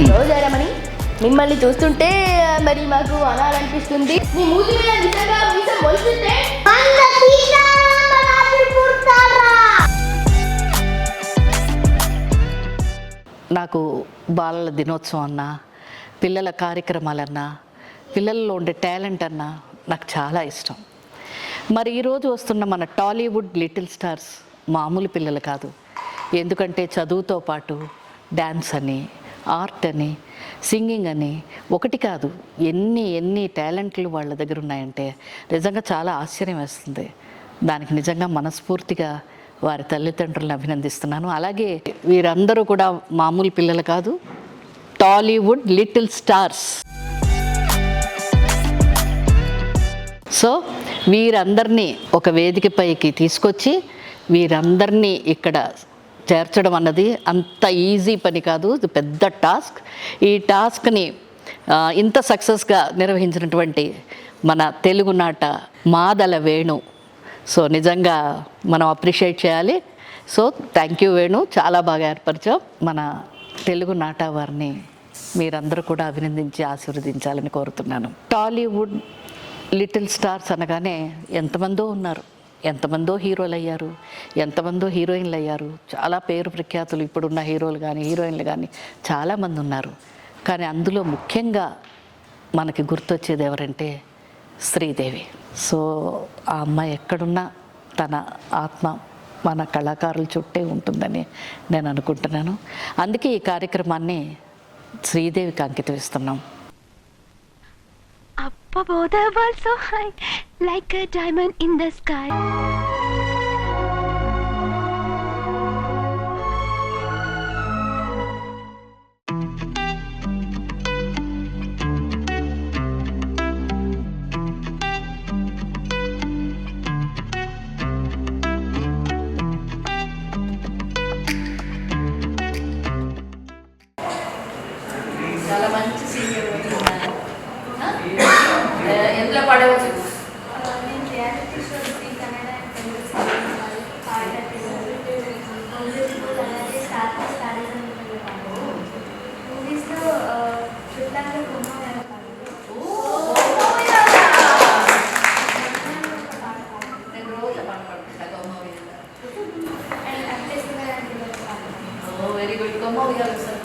రోజారమణి, మిమ్మల్ని చూస్తుంటే మరి మాకు అనాలనిపిస్తుంది. మీ మూతి మీద నిజంగా మీసం మొలుస్తుంటే నాకు బాలల దినోత్సవం అన్నా, పిల్లల కార్యక్రమాలన్నా, పిల్లల్లో ఉండే టాలెంట్ అన్నా నాకు చాలా ఇష్టం. మరి ఈరోజు వస్తున్న మన టాలీవుడ్ లిటిల్ స్టార్స్ మామూలు పిల్లలు కాదు. ఎందుకంటే చదువుతో పాటు డ్యాన్స్ అని, ఆర్ట్ అని, సింగింగ్ అని ఒకటి కాదు ఎన్ని టాలెంట్లు వాళ్ళ దగ్గర ఉన్నాయంటే నిజంగా చాలా ఆశ్చర్యం వేస్తుంది. దానికి నిజంగా మనస్ఫూర్తిగా వారి తల్లిదండ్రులను అభినందిస్తున్నాను. అలాగే వీరందరూ కూడా మామూలు పిల్లలు కాదు, టాలీవుడ్ లిటిల్ స్టార్స్. సో వీరందరినీ ఒక వేదికపైకి తీసుకొచ్చి వీరందరినీ ఇక్కడ చేర్చడం అన్నది అంత ఈజీ పని కాదు, ఇది పెద్ద టాస్క్. ఈ టాస్క్ని ఇంత సక్సెస్గా నిర్వహించినటువంటి మన తెలుగునాట మాదల వేణు, సో నిజంగా మనం అప్రిషియేట్ చేయాలి. సో థ్యాంక్ యూ వేణు, చాలా బాగా ఏర్పరిచాం. మన తెలుగు నాట వారిని మీరందరూ కూడా అభినందించి ఆశీర్వదించాలని కోరుతున్నాను. టాలీవుడ్ లిటిల్ స్టార్స్ అనగానే ఎంతమందో ఉన్నారు, ఎంతమందో హీరోలు అయ్యారు, ఎంతమందో హీరోయిన్లు అయ్యారు. చాలా పేరు ప్రఖ్యాతులు ఇప్పుడున్న హీరోలు కానీ హీరోయిన్లు కానీ చాలామంది ఉన్నారు. కానీ అందులో ముఖ్యంగా మనకి గుర్తొచ్చేది ఎవరంటే శ్రీదేవి. సో ఆ అమ్మాయి ఎక్కడున్నా తన ఆత్మ మన కళాకారుల చుట్టే ఉంటుందని నేను అనుకుంటున్నాను. అందుకే ఈ కార్యక్రమాన్ని శ్రీదేవికి అంకితం ఇస్తున్నాం. Up above the world so high, like a diamond in the sky. చాలా మంచి సీనియర్ ఎందులో పడవచ్చు. Very good. కొమ్మ ఉయ్యాలి సార్.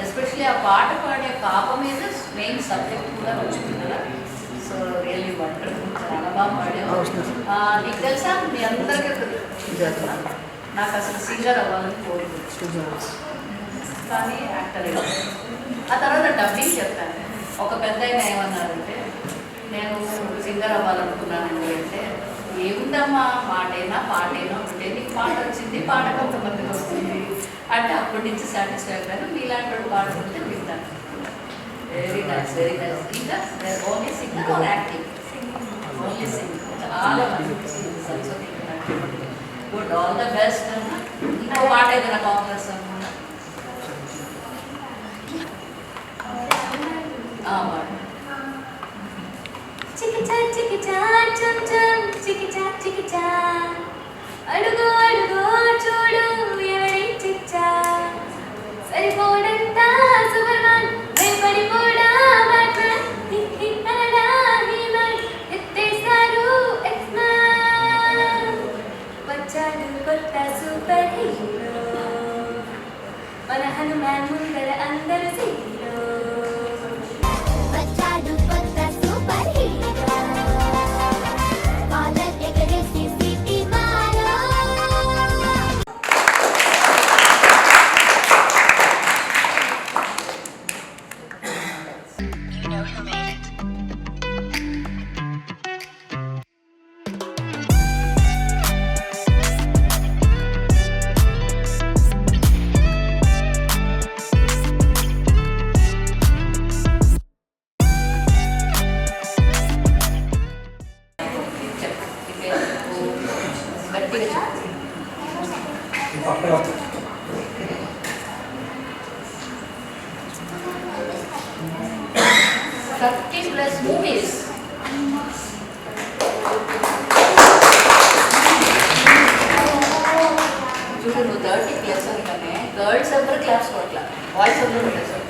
ఎస్పెషల్లీ ఆ పాట పాడే పాప మీద మెయిన్ సబ్జెక్ట్ కూడా వచ్చింది కదా. సో రియల్లీ వండర్ఫుల్, చాలా బాగా పాడాము. నీకు తెలుసా, మీ అందరికీ నాకు అసలు సింగర్ అవ్వాలని కోరుకుంటున్నాను, కానీ యాక్టర్ అయ్యాను. ఆ తర్వాత డబ్బింగ్ చెప్పాను. ఒక పెద్ద ఆయన ఏమన్నారంటే, నేను సింగర్ అవ్వాలనుకున్నానండి అంటే, ఏముందమ్మా పాటైనా ఉంటే నీకు పాట వచ్చింది, పాట కొంతమందికి వస్తుంది అంటే అప్పటి నుంచి సాటిస్ఫై అయిపోయాను. మీలాంటి వాడు పాడుతుంటే వింటాను. Very nice, very nice. ఇంకా only singer or acting? Only singer. చాలా మంది గుడ్, ఆల్ ద బెస్ట్ అన్న. ఇంకో పాట ఏదైనా కాంగ్రెస్ అనుకున్నా చికిచా చికిచా చం చం చికిచా చికిచా అడుగు అడుగు చూడు ఎవరి చిచ్చా సరిపోడంతా సూపర్ మ్యాన్ భయపడిపో హనుమాన్ ముందర అందరు సిటీలో వచ్చాడు కొత్త సూపర్ హీరో కాలర్ ఎగరేసి సిటీ మారో గట్టిగా చెప్పు. 30+ movies. చూడు నువ్వు 30+ అనుకనే గర్ల్స్ ఎవరు క్లాప్స్ కొట్లా, బాయ్స్ ఎవరు కొట్టేసారు.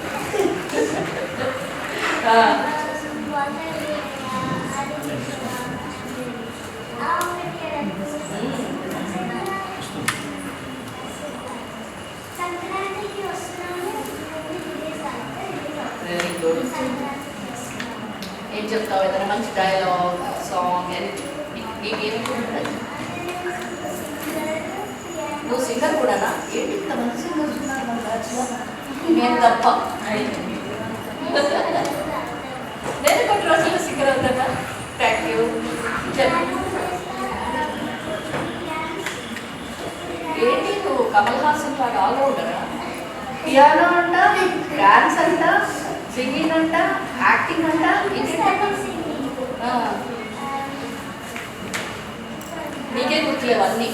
సంక్రాంతికి వస్తున్నాము వెరీ గుడ్. ఏం చెప్తావు? ఏదైనా మంచి డైలాగ్ సాంగ్ నీకేమి ఉంటుంది? నువ్వు సింగర్ కూడానా? ఏంటి ఇంత మంచి సింగర్స్ ఉన్నారు మన బ్యాచ్లో? నేను తప్ప. నేను కొన్ని రోజులు సింగర్ అవుతానా? Thank you. ఏంటి నువ్వు కమల్ హాసన్ లాగా ఆల్రౌండరా? పియానో అంట, డాన్స్ అంట, సింగింగ్ అంట, యాక్టింగ్ అంట, నీకే గుర్తులేవు అన్నీ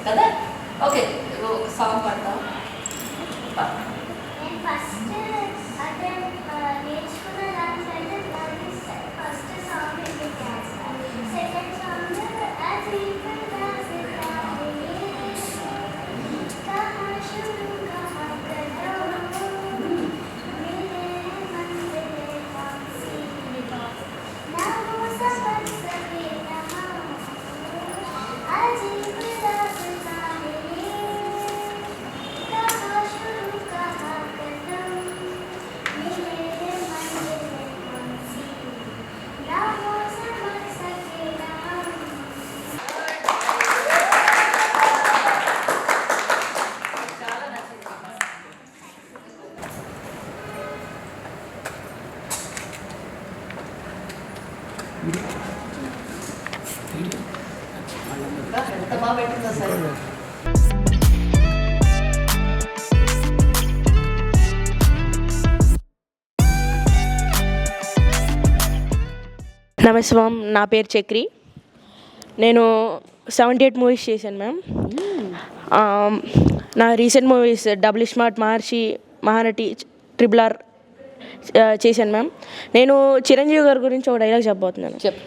కదా? ఓకే, ఒక సాంగ్ పాడతావు. నేను ఫస్ట్ అంటే నేర్చుకున్న దాంట్లో అయితే ఫస్ట్ సాంగ్ సెకండ్ సాంగ్ ఎంత బాగా పెట్టిందో సరే. నమస్తే మ్యామ్, నా పేరు చక్రి. నేను 78 మూవీస్ చేశాను మ్యామ్. నా రీసెంట్ మూవీస్ డబుల్ స్మార్ట్, మహర్షి, మహానటి, RRR చేశాను మ్యామ్. నేను చిరంజీవి గారి గురించి ఒక డైలాగ్ చెప్పబోతున్నాను. చెప్పు.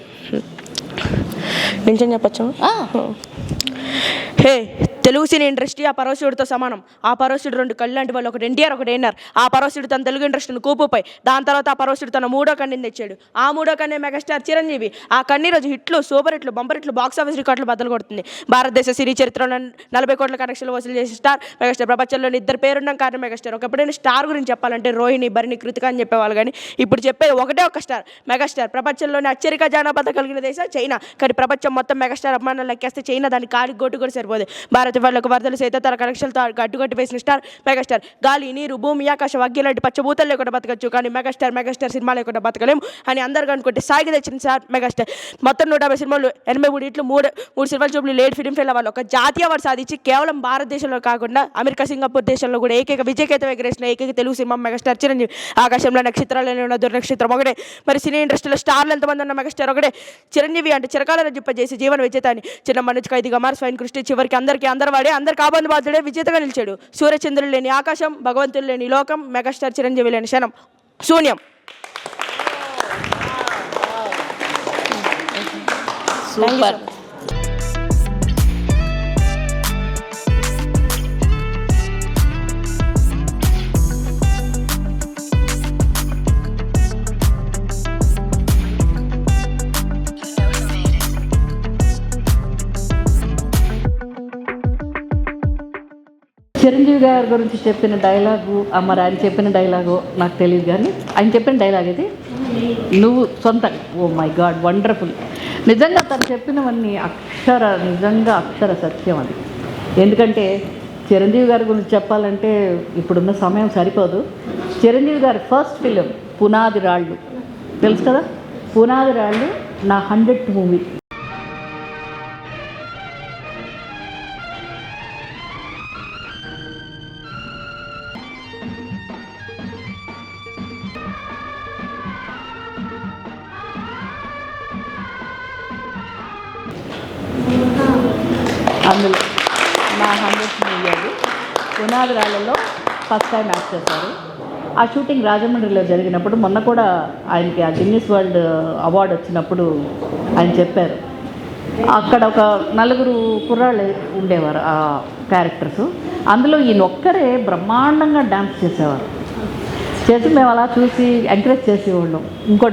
నించని చెప్పచ్చా? హే, తెలుగు సినీ ఇండస్ట్రీ ఆ పరవశుడితో సమానం. ఆ పరవశుడు 2 కళ్ళు లాంటి వాళ్ళు, ఒకటి ఎన్టీఆర్, ఒకటి ఎన్ఆర్. ఆ పరవశుడు తన తెలుగు ఇండస్ట్రీని కూపుపై, దాని తర్వాత ఆ పరవశుడు తన 3వ కన్నిని తెచ్చాడు. ఆ 3వ కన్నే మెగాస్టార్ చిరంజీవి. ఆ కన్ని రోజు హిట్లు, సూపర్ హిట్లు, బంపర్ హిట్లు, బాక్స్ ఆఫీస్ రికార్డులు బద్దలు కొడుతుంది. భారతదేశ సినీ చరిత్రలో 40 కోట్ల కనెక్షన్లు వసూలు చేసే స్టార్ మెగాస్టార్. ప్రపంచంలోని 2 పేరున్న కారణం మెగాస్టార్. ఒకప్పుడైనా స్టార్ గురించి చెప్పాలంటే రోహిణి, భరణి, కృతిక అని చెప్పేవాళ్ళు, కానీ ఇప్పుడు చెప్పేది ఒకటే ఒక స్టార్, మెగాస్టార్. ప్రపంచంలోని అత్యధిక జానపద కలిగిన దేశం చైనా, కానీ ప్రపంచం మొత్తం మెగాస్టార్ అభిమానులు లెక్కేస్తే చైనా దాని కాలికి గొట్టు కూడా సరిపోదు. భారత వాళ్ళకు వరదలు సైతం తన కనెక్షన్లతో అడ్డుగట్టి వేసిన స్టార్ మెగాస్టార్. గాలి, నీరు, భూమి, ఆకాశం, అగ్గి లాంటి పచ్చభూతలు లేకుండా బతకచ్చు, కానీ మెగాస్టార్ సినిమా లేకుండా బతకలేము అని అందరికీ అనుకుంటే సాగి తెచ్చిన స్టార్ మెగాస్టార్. మొత్తం 150 సినిమాలు, 83 హిట్లు, 3 silver Jubilee, late film fail వాళ్ళు ఒక జాతీయ అవార్డు సాధించి కేవలం భారతదేశంలో కాకుండా అమెరికా, సింగపూర్ దేశంలో కూడా ఏకైక విజయకేతం ఎగరేసిన ఏకైక తెలుగు సినిమా మెగాస్టార్ చిరంజీవి. ఆకాశంలో నక్షత్రాలలో ఉన్న దుర్నక్షత్రం ఒకటే, మరి సినీ ఇండస్ట్రీలో స్టార్లు ఎంతమంది ఉన్న మెగాస్టార్ ఒకటే. చిరంజీవి అంటే చిరకాలను జిప్పజేసి జీవన విజేత అని. చిన్న మనోజ్, ఖైదీగా మార్, స్వైన్ కృష్ణ, చివరికి అందరు వాడే, అందరికి ఆబంధ బాధుడే విజేతగా నిలిచాడు. సూర్యచంద్రులు లేని ఆకాశం, భగవంతులు లేని లోకం, మెగాస్టార్ చిరంజీవి లేని క్షణం శూన్యం. సూపర్. చిరంజీవి గారి గురించి చెప్పిన డైలాగు మరి ఆయన చెప్పిన డైలాగు నాకు తెలియదు, కానీ ఆయన చెప్పిన డైలాగ్ ఇది, నువ్వు సొంతంగా. Oh my god, wonderful. నిజంగా తను చెప్పినవన్నీ నిజంగా అక్షర సత్యం అది. ఎందుకంటే చిరంజీవి గారి గురించి చెప్పాలంటే ఇప్పుడున్న సమయం సరిపోదు. చిరంజీవి గారి ఫస్ట్ ఫిలిం పునాది రాళ్ళు, తెలుసు కదా? పునాది రాళ్ళు నా 100th మూవీ. అందులో నా 100th మూవీ అది. పునాది రాళ్ళలో ఫస్ట్ టైం యాక్ట్ చేశారు. ఆ షూటింగ్ రాజమండ్రిలో జరిగినప్పుడు మొన్న కూడా ఆయనకి ఆ గిన్నిస్ వరల్డ్ అవార్డు వచ్చినప్పుడు ఆయన చెప్పారు, అక్కడ ఒక 4 కుర్రాళ్ళు ఉండేవారు ఆ క్యారెక్టర్స్. అందులో ఈయన ఒక్కరే బ్రహ్మాండంగా డ్యాన్స్ చేసేవారు. చేసి మేము అలా చూసి ఎంకరేజ్ చేసేవాళ్ళం, ఇంకో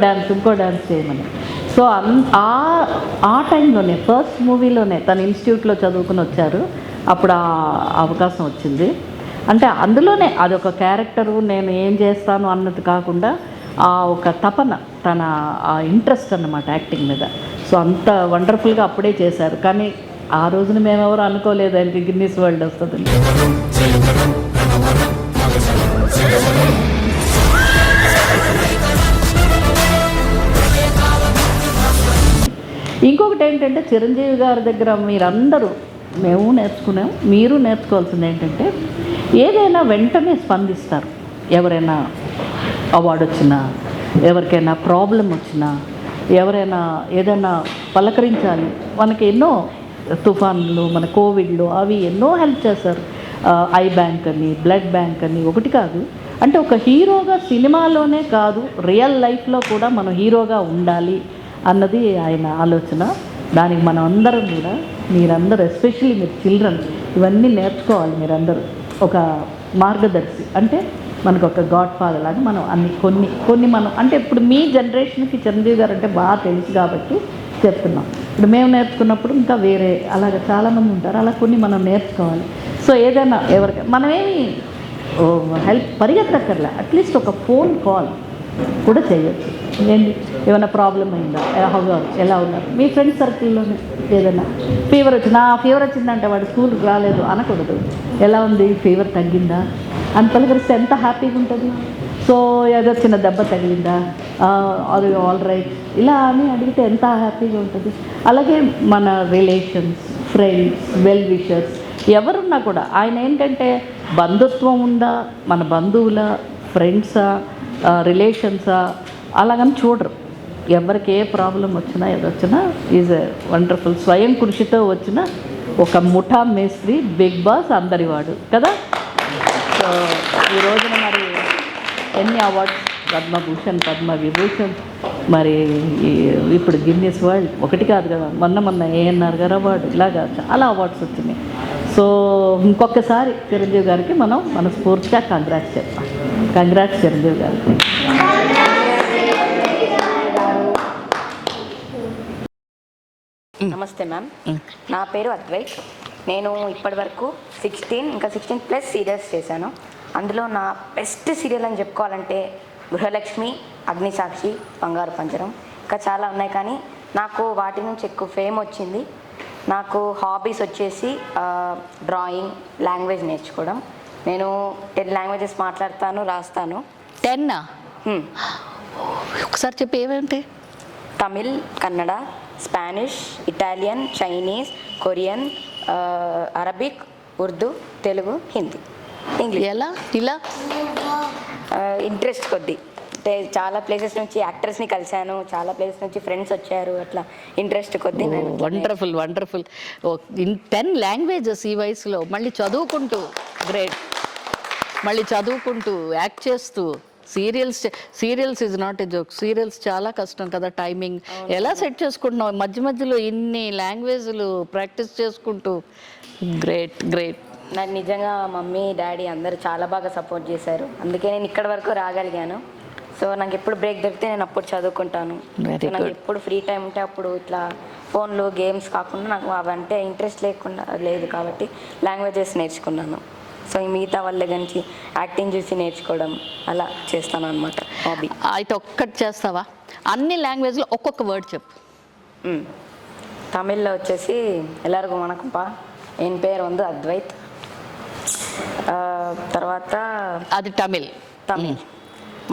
డ్యాన్స్ చేయమని. సో ఆ టైంలోనే ఫస్ట్ మూవీలోనే తన ఇన్స్టిట్యూట్లో చదువుకుని వచ్చారు. అప్పుడు ఆ అవకాశం వచ్చింది. అంటే అందులోనే అదొక క్యారెక్టరు, నేను ఏం చేస్తాను అన్నది కాకుండా ఆ ఒక తపన, తన ఆ ఇంట్రెస్ట్ అన్నమాట యాక్టింగ్ మీద. సో అంత వండర్ఫుల్గా అప్పుడే చేశారు. కానీ ఆ రోజున మేమెవరు అనుకోలేదు ఆయనకి గిన్నిస్ వరల్డ్ వస్తుందని. ఇంకొకటి ఏంటంటే చిరంజీవి గారి దగ్గర మీరందరూ, మేము నేర్చుకున్నాం, మీరు నేర్చుకోవాల్సింది ఏంటంటే ఏదైనా వెంటనే స్పందిస్తారు. ఎవరైనా అవార్డు వచ్చినా, ఎవరికైనా ప్రాబ్లం వచ్చినా, ఎవరైనా ఏదైనా పలకరించాలి, మనకి ఎన్నో తుఫాన్లు, మన కోవిడ్లు అవి ఎన్నో హెల్ప్ చేశారు. ఐ బ్యాంక్ అని, బ్లడ్ బ్యాంక్ అని, ఒకటి కాదు. అంటే ఒక హీరోగా సినిమాలోనే కాదు, రియల్ లైఫ్లో కూడా మనం హీరోగా ఉండాలి అన్నది ఆయన ఆలోచన. దానికి మనం అందరం కూడా, మీరందరూ ఎస్పెషల్లీ మీరు చిల్డ్రన్ ఇవన్నీ నేర్చుకోవాలి. మీరందరూ ఒక మార్గదర్శి, అంటే మనకు ఒక గాడ్ ఫాదర్ లాగా మనం అన్ని కొన్ని మనం అంటే ఇప్పుడు మీ జనరేషన్కి చిరంజీవి గారు అంటే బాగా తెలుసు కాబట్టి చెప్తున్నాం. ఇప్పుడు మేము నేర్చుకున్నప్పుడు ఇంకా వేరే అలాగే చాలామంది ఉంటారు, అలా కొన్ని మనం నేర్చుకోవాలి. సో ఏదైనా ఎవరికైనా మనమేమి హెల్ప్ పరిగెత్తక్కర్లే, అట్లీస్ట్ ఒక ఫోన్ కాల్ కూడా చేయొచ్చు. ఏంటి ఏమైనా ప్రాబ్లం అయిందా, ఎలా ఉన్నారు, మీ ఫ్రెండ్స్ సర్కిల్లోనే ఏదైనా ఫీవర్ వచ్చిందంటే వాడు స్కూల్కి రాలేదు అనకూడదు. ఎలా ఉంది, ఫీవర్ తగ్గిందా అని పలకరిస్తే ఎంత హ్యాపీగా ఉంటుంది. సో ఏదో చిన్న దెబ్బ తగిలిందా, అది ఆల్ రైట్, ఇలా అని అడిగితే ఎంత హ్యాపీగా ఉంటుంది. అలాగే మన రిలేషన్స్, ఫ్రెండ్స్, వెల్ విషర్స్ ఎవరున్నా కూడా ఆయన ఏంటంటే బంధుత్వం ఉందా, మన బంధువుల, ఫ్రెండ్సా, రిలేషన్సా అలాగని చూడరు. ఎవరికి ఏ ప్రాబ్లం వచ్చినా ఏదొచ్చినా ఈజ్ ఎ వండర్ఫుల్. స్వయం కృషితో వచ్చిన ఒక ముఠా మేస్త్రి, బిగ్ బాస్ అందరివాడు కదా. సో ఈ రోజున మరి ఎన్ని అవార్డ్స్, పద్మభూషణ్, పద్మవిభూషణ్, మరి ఇప్పుడు గిన్నిస్ వరల్డ్ ఒకటి కాదు కదా, మొన్న ANR గారు అవార్డు, ఇలాగా చాలా అవార్డ్స్ వచ్చినాయి. సో ఇంకొకసారి చిరంజీవి గారికి మనం మనస్ఫూర్తిగా కంగ్రాట్స్ చెప్తాం. కంగ్రాట్స్ చిరంజీవి గారికి. నమస్తే మ్యామ్, నా పేరు అద్వైత్. నేను ఇప్పటివరకు 16+ సీరియల్స్ చేశాను. అందులో నా బెస్ట్ సీరియల్ అని చెప్పుకోవాలంటే గృహలక్ష్మి, అగ్నిసాక్షి, బంగారు పంజరం, ఇంకా చాలా ఉన్నాయి. కానీ నాకు వాటి నుంచి ఎక్కువ ఫేమ్ వచ్చింది. నాకు హాబీస్ వచ్చేసి డ్రాయింగ్, లాంగ్వేజ్ నేర్చుకోవడం. నేను 10 లాంగ్వేజెస్ మాట్లాడతాను, రాస్తాను. 10 ఒకసారి చెప్పి ఏమేంటి? Tamil, Kannada, Spanish, Italian, Chinese, Korean, Arabic, Urdu, Telugu, Hindi, English. ఇలా ఇంట్రెస్ట్ కొద్దీ అంటే చాలా ప్లేసెస్ నుంచి యాక్టర్స్ని కలిశాను, చాలా ప్లేసెస్ నుంచి ఫ్రెండ్స్ వచ్చారు, అట్లా ఇంట్రెస్ట్ కొద్దీ. వండర్ఫుల్ 10 లాంగ్వేజెస్ ఈ వయసులో, మళ్ళీ చదువుకుంటూ, గ్రేట్. మళ్ళీ చదువుకుంటూ యాక్ట్ చేస్తూ serials is not a joke. Serials చాలా కష్టం కదా, టైమింగ్ ఎలా సెట్ చేసుకుంటున్నావు, మధ్యలో ఇన్ని లాంగ్వేజ్లు ప్రాక్టీస్ చేసుకుంటూ. గ్రేట్. నాకు నిజంగా మమ్మీ, డాడీ అందరూ చాలా బాగా సపోర్ట్ చేశారు. అందుకే నేను ఇక్కడి వరకు రాగలిగాను. సో నాకు ఎప్పుడు బ్రేక్ దొరికితే నేను అప్పుడు చదువుకుంటాను. నాకు ఎప్పుడు ఫ్రీ టైం ఉంటే అప్పుడు ఇట్లా ఫోన్లు, గేమ్స్ కాకుండా నాకు అవంటే ఇంట్రెస్ట్ లేదు కాబట్టి లాంగ్వేజెస్ నేర్చుకున్నాను. సో ఈ మిగతా వాళ్ళ గురించి యాక్టింగ్ చూసి నేర్చుకోవడం అలా చేస్తాను అనమాట హాబీ. అయితే ఒక్కటి చేస్తావా? అన్ని లాంగ్వేజ్లో ఒక్కొక్క వర్డ్ చెప్పు. తమిళ్లో వచ్చేసి ఎల్లరికూ వణకంపా, ఎన్ పేరు వందు అద్వైత్. తర్వాత అది తమిళ్.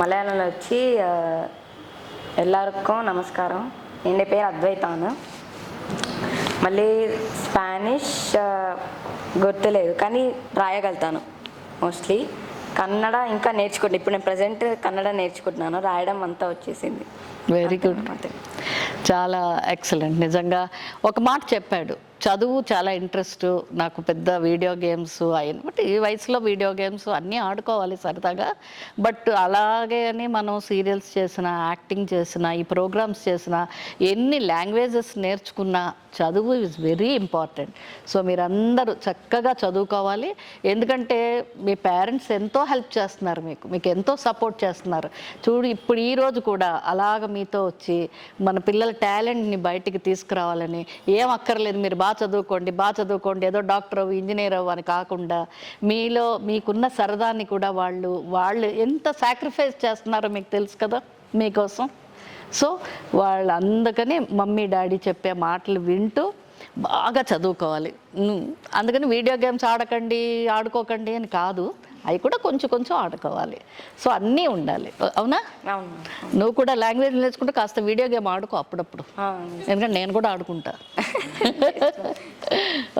మలయాళంలో వచ్చి ఎల్లరికం నమస్కారం, ఎన్ పేరు అద్వైతాను. మళ్ళీ స్పానిష్ గుర్తులేదు కానీ రాయగలుగుతాను మోస్ట్లీ. కన్నడ ఇంకా నేర్చుకుంటాను, ఇప్పుడు నేను ప్రజెంట్ కన్నడ నేర్చుకుంటున్నాను, రాయడం అంతా వచ్చేసింది. వెరీ గుడ్, చాలా ఎక్సలెంట్. నిజంగా ఒక మాట చెప్పాడు, చదువు చాలా ఇంట్రెస్ట్ నాకు, పెద్ద వీడియో గేమ్స్ అయిన బట్ ఈ వయసులో వీడియో గేమ్స్ అన్నీ ఆడుకోవాలి సరదాగా, బట్ అలాగే అని మనం సీరియల్స్ చేసినా, యాక్టింగ్ చేసినా, ఈ ప్రోగ్రామ్స్ చేసినా, ఎన్ని లాంగ్వేజెస్ నేర్చుకున్నా చదువు ఈజ్ వెరీ ఇంపార్టెంట్. సో మీరందరూ చక్కగా చదువుకోవాలి, ఎందుకంటే మీ పేరెంట్స్ ఎంతో హెల్ప్ చేస్తున్నారు, మీకు ఎంతో సపోర్ట్ చేస్తున్నారు. చూడు ఇప్పుడు ఈరోజు కూడా అలాగ మీతో వచ్చి మన పిల్లల టాలెంట్ని బయటికి తీసుకురావాలని, ఏం అక్కర్లేదు మీరు బాగా చదువుకోండి ఏదో డాక్టర్ అవ్వు, ఇంజనీర్ అవ్వు అని కాకుండా మీలో మీకున్న సరదాన్ని కూడా వాళ్ళు ఎంత సాక్రిఫైస్ చేస్తున్నారో మీకు తెలుసు కదా మీకోసం. సో వాళ్ళు అందుకని మమ్మీ డాడీ చెప్పే మాటలు వింటూ బాగా చదువుకోవాలి. అందుకని వీడియో గేమ్స్ ఆడుకోకండి అని కాదు, అవి కూడా కొంచెం ఆడుకోవాలి. సో అన్నీ ఉండాలి, అవునా? అవును. నువ్వు కూడా లాంగ్వేజ్ నేర్చుకుంటే కాస్త వీడియో గేమ్ ఆడుకో అప్పుడప్పుడు, ఎందుకంటే నేను కూడా ఆడుకుంటా.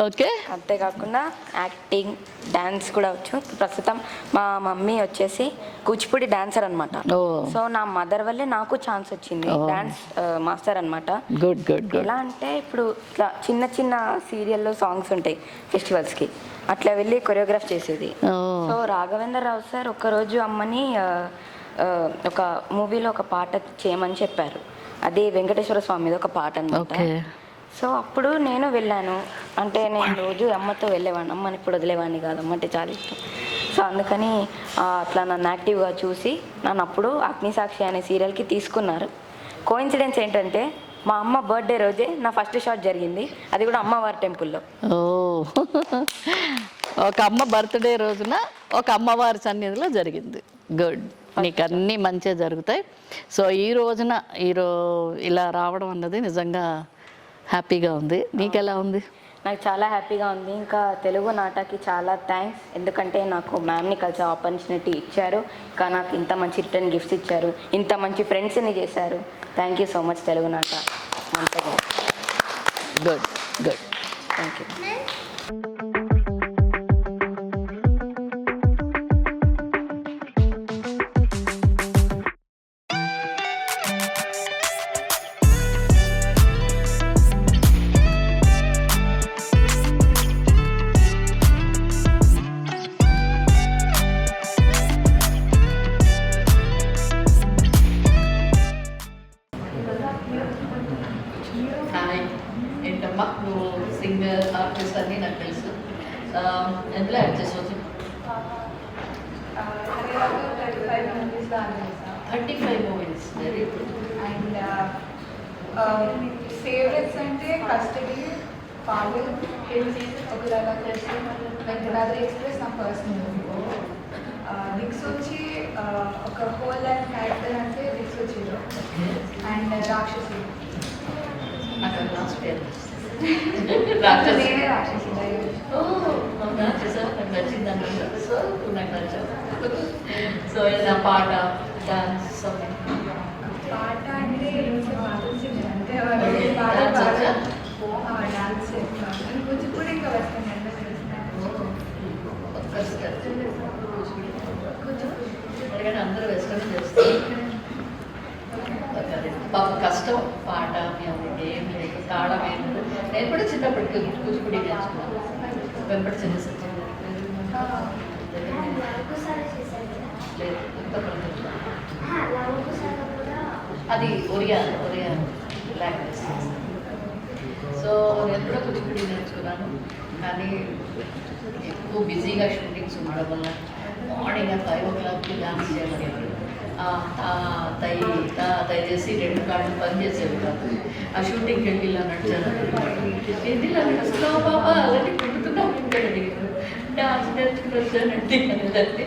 ఓకే. అంతేకాకుండా యాక్టింగ్, డ్యాన్స్ కూడా వచ్చు. ప్రస్తుతం మా మమ్మీ వచ్చేసి కూచిపూడి డాన్సర్ అనమాట. సో నా మదర్ వల్లే నాకు ఛాన్స్ వచ్చింది, డాన్స్ మాస్టర్ అనమాట. Good good good. ఎలా అంటే ఇప్పుడు ఇట్లా చిన్న సీరియల్లో సాంగ్స్ ఉంటాయి ఫెస్టివల్స్కి, అట్లా వెళ్ళి కొరియోగ్రాఫ్ చేసేది. సో రాఘవేంద్ర రావు సార్ ఒకరోజు అమ్మని ఒక మూవీలో ఒక పాట చేయమని చెప్పారు, అది వెంకటేశ్వర స్వామిది ఒక పాట అనమాట. సో అప్పుడు నేను వెళ్ళాను, అంటే నేను రోజు అమ్మతో వెళ్ళేవాడిని, అమ్మని ఇప్పుడు వదిలేవాడిని కాదు, అమ్మ అంటే చాలా ఇష్టం. సో అందుకని అట్లా నన్ను యాక్టివ్గా చూసి నన్ను అప్పుడు అగ్నిసాక్షి అనే సీరియల్కి తీసుకున్నారు. కోఇన్సిడెన్స్ ఏంటంటే మా అమ్మ బర్త్డే రోజే నా ఫస్ట్ షాట్ జరిగింది, అది కూడా అమ్మవారి టెంపుల్లో. ఒక అమ్మ బర్త్డే రోజున ఒక అమ్మవారి సన్నిధిలో జరిగింది. గుడ్, నీకు అన్నీ మంచిగా జరుగుతాయి. సో ఈ రోజున ఇలా రావడం అన్నది నిజంగా హ్యాపీగా ఉంది. నీకెలా ఉంది? నాకు చాలా హ్యాపీగా ఉంది. ఇంకా తెలుగు నాటకి చాలా థ్యాంక్స్, ఎందుకంటే నాకు మ్యామ్ని కలిసే ఆపర్చునిటీ ఇచ్చారు, ఇంకా నాకు ఇంత మంచి రిటర్న్ గిఫ్ట్స్ ఇచ్చారు, ఇంత మంచి ఫ్రెండ్స్ని చేశారు. Thank you so much Telugu నాట. Good good, thank you. ఏంటమ్మా నువ్వు సింగర్ ఆర్టిస్ట్ అన్నీ నాకు తెలుసు, ఎందులో యాక్ట్ చేసావు? 35 movies. Very good. And favourites అంటే కస్టడీ, పాలు, ఒకలాగా చేసి వెంకటాద్రి ఎక్స్ప్రెస్ నా ఫస్ట్ మూవీ. దిక్సూచి ఒక హోల్ లైఫ్ క్యారెక్టర్ అంటే దిక్సూచిలో, అండ్ రాక్షసి నేనే రాక్షసి. సో పాట, డాన్స్, పాట అంటే అంటే డాన్స్ చేస్తాను, కూచిపూడి ఇంకా వెస్టర్న్ అంటే చేస్తాను. అందరూ వెస్టర్న్ చేస్తారు. పాప కష్టం పాట ఏం లేదు, తాళం ఏం లేదు. నేను కూడా చిన్నప్పటికి కూచిపూడి నేర్చుకున్నాను, వెంపటి చిన్న సత్యం లేదు, అది ఒరియా లాంగ్వేజ్. సో నేను కూడా కూచిపూడి నేర్చుకున్నాను, కానీ ఎక్కువ బిజీగా షూటింగ్స్ ఉండడం వల్ల మార్నింగ్ 5 o'clockకి డాన్స్ చేయమనేవారు. దయచేసి 2 కాళ్ళు పని చేసేవి కాదు. ఆ షూటింగ్కి వెళ్ళి ఇలా నడిచాను, ఏంటి ఇలా నడుస్తున్నావు పాప అలాంటి పెడుతున్నావు అడిగారు. డాన్స్ నేర్చుకుని వచ్చానండి అనేదండి.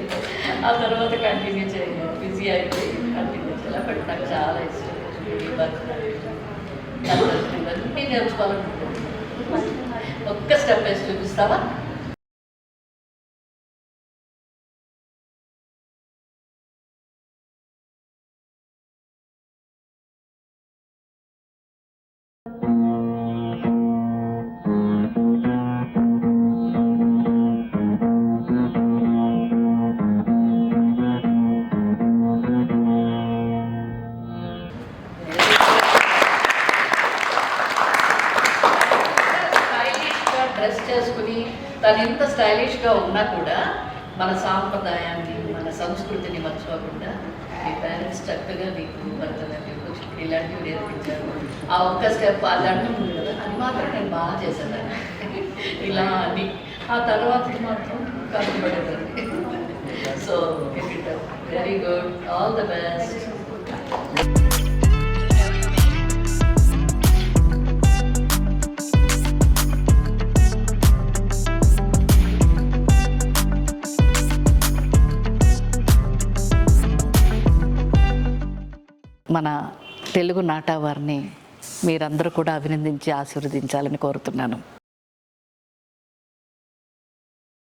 ఆ తర్వాత కంటిన్యూ చేయలేదు, బిజీ అయిపోయి కంటిన్యూ చేయాలి. బట్ నాకు చాలా ఇష్టం ఇవన్నీ నేర్చుకోవాలనుకుంటున్నాను. ఒక్క స్టెప్ వేసి చూపిస్తావా? స్టైలిష్గా డ్రెస్ చేసుకుని తను ఎంత స్టైలిష్గా ఉన్నా కూడా మన సాంప్రదాయాన్ని, మన సంస్కృతిని మర్చిపోకుండా మీ పేరెంట్స్ చక్కగా నీకు భరతనాట్యం, కూచిపూడి ఇలాంటివి నేర్పించారు. ఆ ఒక్క స్టెప్ అలాంటి ఉంది కదా, అది మాత్రం నేను బాగా చేసేదాన్ని. ఇలా అని ఆ తర్వాత మాత్రం కష్టపడేదాన్ని. So very good, all the best. మన తెలుగు నాటవారిని మీరందరూ కూడా అభినందించి ఆశీర్వదించాలని కోరుతున్నాను.